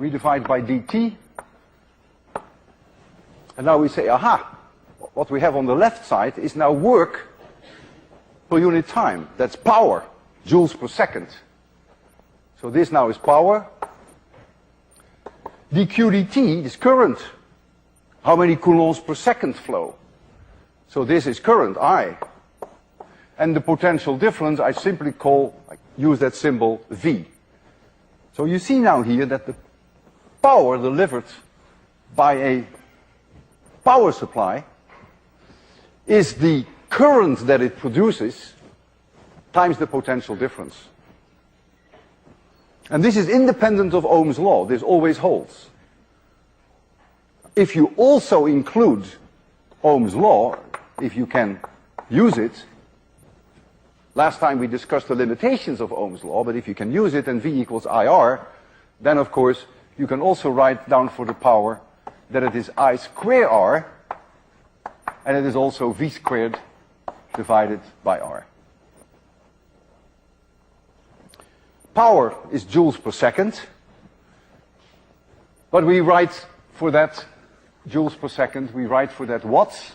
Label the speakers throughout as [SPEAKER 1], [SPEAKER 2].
[SPEAKER 1] we divide by dt. And now we say, aha, what we have on the left side is now work per unit time. That's power, joules per second. So this now is power. dq dt is current. How many coulombs per second flow? So this is current, I. And the potential difference I simply use that symbol V. So you see now here that the power delivered by a power supply is the current that it produces times the potential difference. And this is independent of Ohm's law. This always holds. If you also include Ohm's law, if you can use it, last time we discussed the limitations of Ohm's law, but if you can use it and V equals IR, then of course you can also write down for the power that it is I square R, and it is also V squared divided by R. Power is joules per second, but we write for that joules per second, we write for that watts,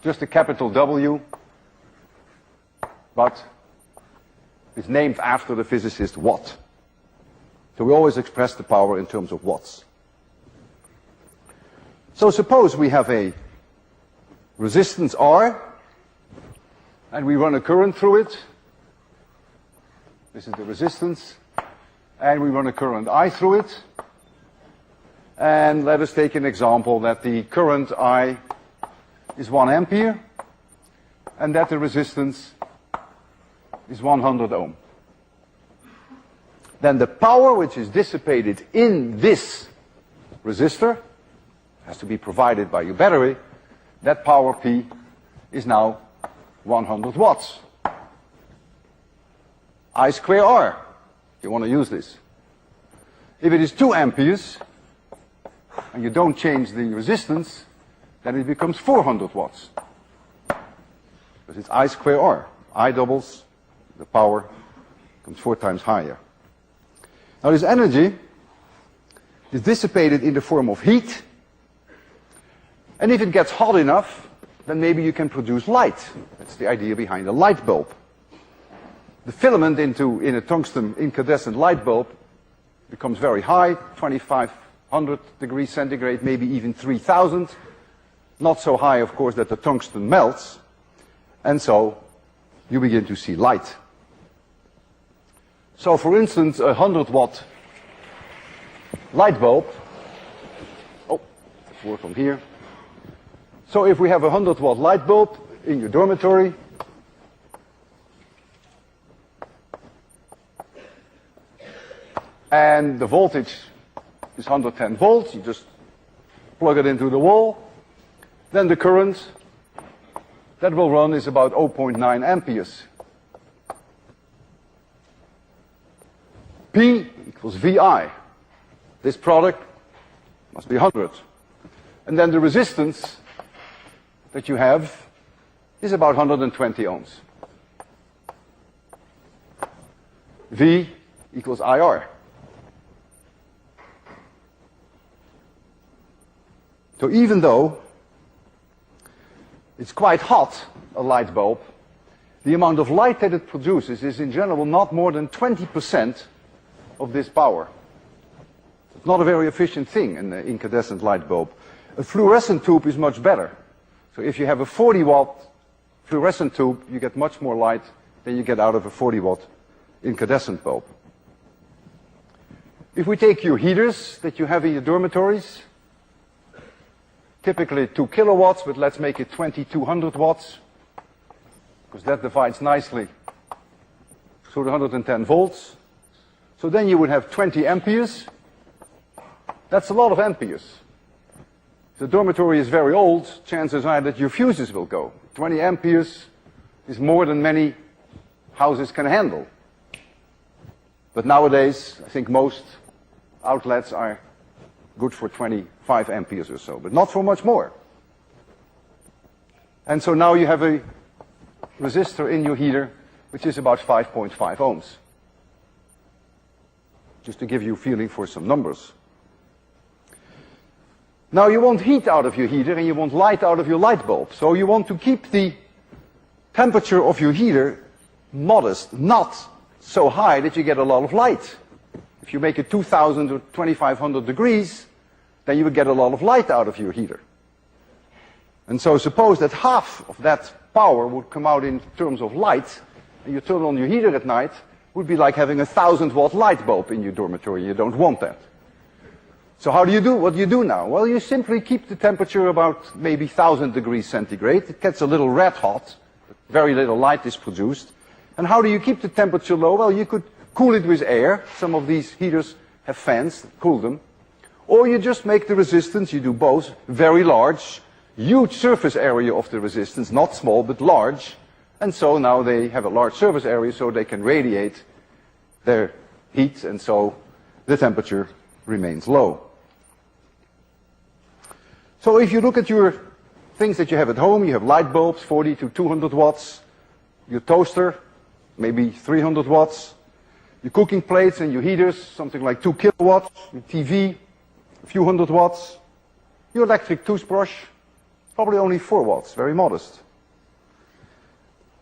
[SPEAKER 1] just a capital W, but it's named after the physicist Watt. So we always express the power in terms of watts. So suppose we have a resistance R, and we run a current through it. This is the resistance, and we run a current I through it. And let us take an example that the current I is 1 ampere, and that the resistance is 100 ohm. Then the power which is dissipated in this resistor has to be provided by your battery. That power P is now 100 watts. I square R, if you want to use this. If it is 2 amperes, and you don't change the resistance, then it becomes 400 watts. Because it's I square R. I doubles, the power comes 4 times higher. Now this energy is dissipated in the form of heat, and if it gets hot enough, then maybe you can produce light. That's the idea behind a light bulb. The filament in a tungsten incandescent light bulb becomes very high, 2500 degrees centigrade, maybe even 3000. Not so high, of course, that the tungsten melts, and so you begin to see light. So for instance, a 100-watt light bulb, let's work from here. So if we have a 100-watt light bulb in your dormitory, and the voltage is 110 volts, you just plug it into the wall, then the current that will run is about 0.9 amperes. P equals VI. This product must be 100. And then the resistance that you have is about 120 ohms. V equals IR. So even though it's quite hot, a light bulb, the amount of light that it produces is in general not more than 20% of this power. It's not a very efficient thing in the incandescent light bulb. A fluorescent tube is much better. So if you have a 40-watt fluorescent tube, you get much more light than you get out of a 40-watt incandescent bulb. If we take your heaters that you have in your dormitories, typically 2 kilowatts, but let's make it 2200 watts, because that divides nicely through the 110 volts. So then you would have 20 amperes. That's a lot of amperes. If the dormitory is very old, chances are that your fuses will go. 20 amperes is more than many houses can handle. But nowadays, I think most outlets are good for 25 amperes or so, but not for much more. And so now you have a resistor in your heater which is about 5.5 ohms. just to give you a feeling for some numbers. Now you want heat out of your heater and you want light out of your light bulb. So you want to keep the temperature of your heater modest, not so high that you get a lot of light. If you make it 2000 or 2500 degrees, then you would get a lot of light out of your heater. And so suppose that half of that power would come out in terms of light, and you turn on your heater at night, would be like having a 1000-watt light bulb in your dormitory. You don't want that. So how do you do? What do you do now? Well, you simply keep the temperature about maybe 1000 degrees centigrade. It gets a little red hot. Very little light is produced. And how do you keep the temperature low? Well, you could cool it with air. Some of these heaters have fans that cool them. Or you just make the resistance, you do both, very large, huge surface area of the resistance, not small, but large. And so now they have a large surface area so they can radiate their heat, and so the temperature remains low. So if you look at your things that you have at home, you have light bulbs, 40 to 200 watts, your toaster, maybe 300 watts, your cooking plates and your heaters, something like 2 kilowatts, your TV, a few hundred watts, your electric toothbrush, probably only 4 watts, very modest.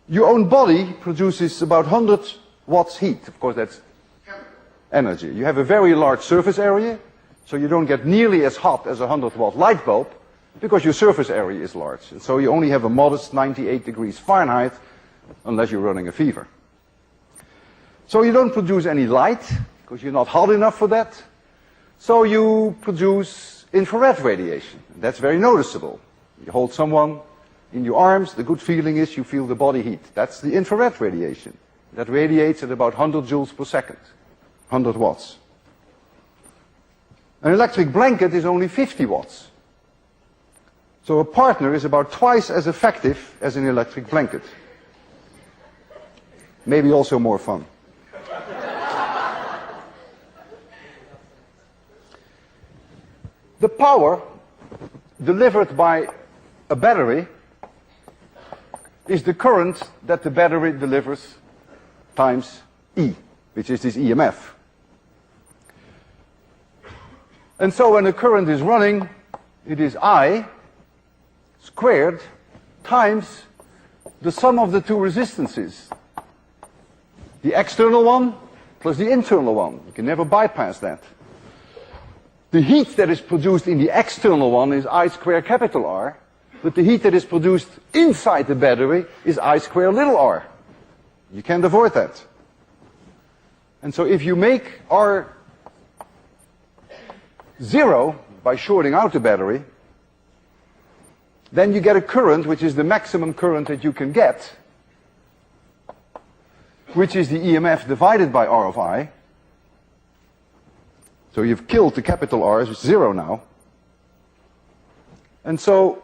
[SPEAKER 1] Your own body produces about 100 watts heat. Of course, that's energy. You have a very large surface area, so you don't get nearly as hot as a 100-watt light bulb, because your surface area is large. And so you only have a modest 98 degrees Fahrenheit, unless you're running a fever. So you don't produce any light, because you're not hot enough for that. So you produce infrared radiation. That's very noticeable. You hold someone in your arms, the good feeling is you feel the body heat. That's the infrared radiation. That radiates at about 100 joules per second, 100 watts. An electric blanket is only 50 watts. So a partner is about twice as effective as an electric blanket. Maybe also more fun. The power delivered by a battery is the current that the battery delivers times E, which is this EMF. And so when the current is running, it is I squared times the sum of the two resistances. The external one plus the internal one. You can never bypass that. The heat that is produced in the external one is I square capital R, but the heat that is produced inside the battery is I square little r. You can't avoid that. And so if you make R 0 by shorting out the battery, then you get a current which is the maximum current that you can get, which is the EMF divided by R of I. So you've killed the capital R, it's 0 now. And so